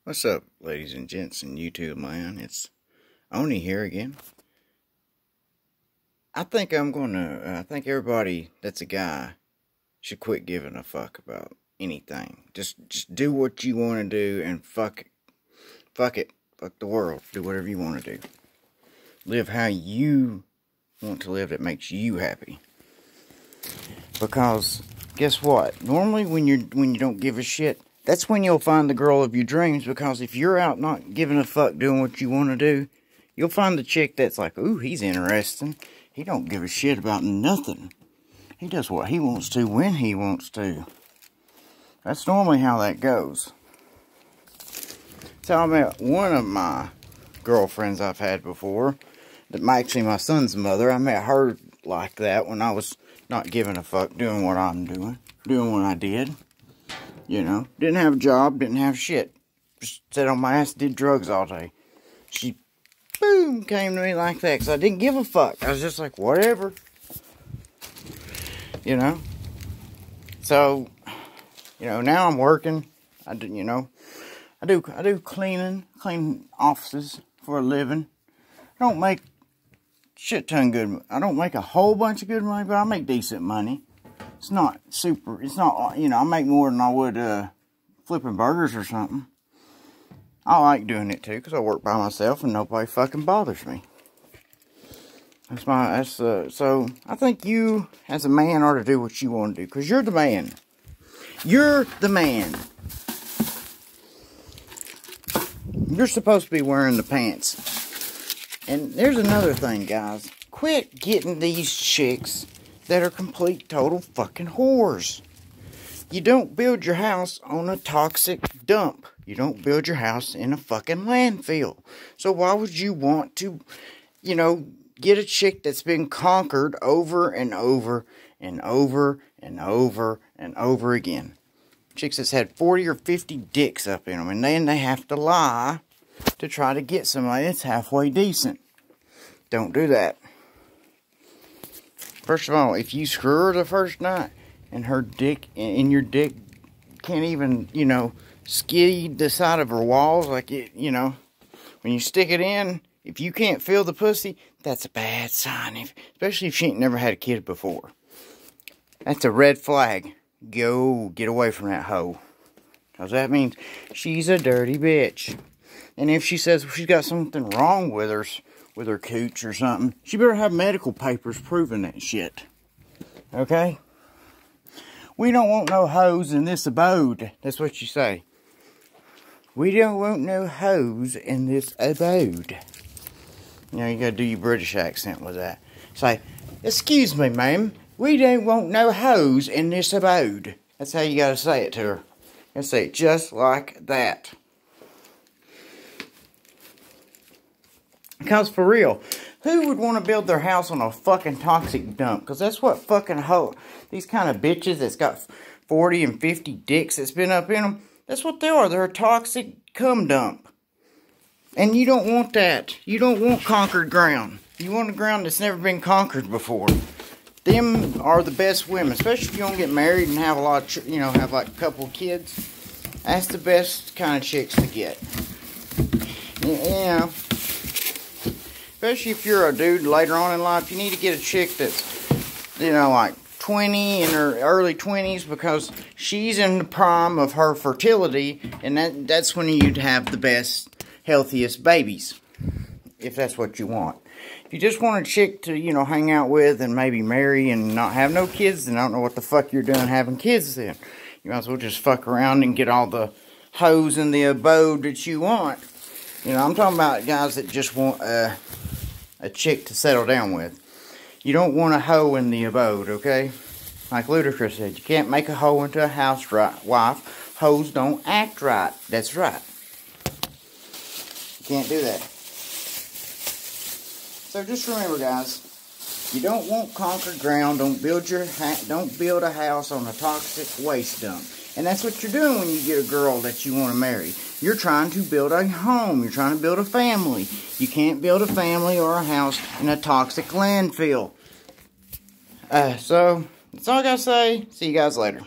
What's up, ladies and gents and YouTube land? It's Oni here again. I think everybody that's a guy should quit giving a fuck about anything. Just do what you want to do and fuck it. Fuck the world. Do whatever you want to do. Live how you want to live that makes you happy. Because guess what? Normally when you don't give a shit, that's when you'll find the girl of your dreams. Because if you're out not giving a fuck doing what you want to do, you'll find the chick that's like, ooh, he's interesting. He don't give a shit about nothing. He does what he wants to when he wants to. That's normally how that goes. So I met one of my girlfriends I've had before, actually my son's mother. I met her like that when I was not giving a fuck doing what I'm doing what I did. You know, didn't have a job, didn't have shit. Just sat on my ass, did drugs all day. She, boom, came to me like that, because I didn't give a fuck. I was just like, whatever. You know? So, you know, now I'm working. I do clean offices for a living. I don't make shit ton good. I don't make a whole bunch of good money, but I make decent money. It's not, you know, I make more than I would flipping burgers or something. I like doing it too, because I work by myself and nobody fucking bothers me. So I think you, as a man, ought to do what you want to do, because you're the man. You're the man. You're supposed to be wearing the pants. And there's another thing, guys. Quit getting these chicks that are complete, total fucking whores. You don't build your house on a toxic dump. You don't build your house in a fucking landfill. So why would you want to, you know, get a chick that's been conquered over and over and over and over and over again? Chicks that's had 40 or 50 dicks up in them, and then they have to lie to try to get somebody that's halfway decent. Don't do that. First of all, if you screw her the first night and her dick and your dick can't even, you know, skid the side of her walls, like it, you know, when you stick it in, if you can't feel the pussy, that's a bad sign. Especially if she ain't never had a kid before. That's a red flag. Go get away from that hoe. Because that means she's a dirty bitch. And if she says she's got something wrong with her cooch or something, she better have medical papers proving that shit. Okay? We don't want no hoes in this abode. That's what you say. We don't want no hoes in this abode. You know, you gotta do your British accent with that. Say, excuse me, ma'am. We don't want no hoes in this abode. That's how you gotta say it to her. You gotta say it just like that. Because for real, who would want to build their house on a fucking toxic dump? Because that's what fucking these kind of bitches that's got 40 and 50 dicks that's been up in them, that's what they are. They're a toxic cum dump. And you don't want that. You don't want conquered ground. You want a ground that's never been conquered before. Them are the best women, especially if you don't get married and have a lot of, you know, have like a couple of kids. That's the best kind of chicks to get. You know. Especially if you're a dude later on in life, you need to get a chick that's, you know, like 20 in her early 20s, because she's in the prime of her fertility, and that's when you'd have the best, healthiest babies, if that's what you want. If you just want a chick to, you know, hang out with and maybe marry and not have no kids, then I don't know what the fuck you're doing having kids then. You might as well just fuck around and get all the hoes in the abode that you want. You know, I'm talking about guys that just want a chick to settle down with. You don't want a hoe in the abode, okay? Like Ludacris said, you can't make a hoe into a housewife. Hoes don't act right. That's right. You can't do that. So just remember, guys, you don't want conquered ground. Don't build a house on a toxic waste dump. And that's what you're doing when you get a girl that you want to marry. You're trying to build a home. You're trying to build a family. You can't build a family or a house in a toxic landfill. So, that's all I got to say. See you guys later.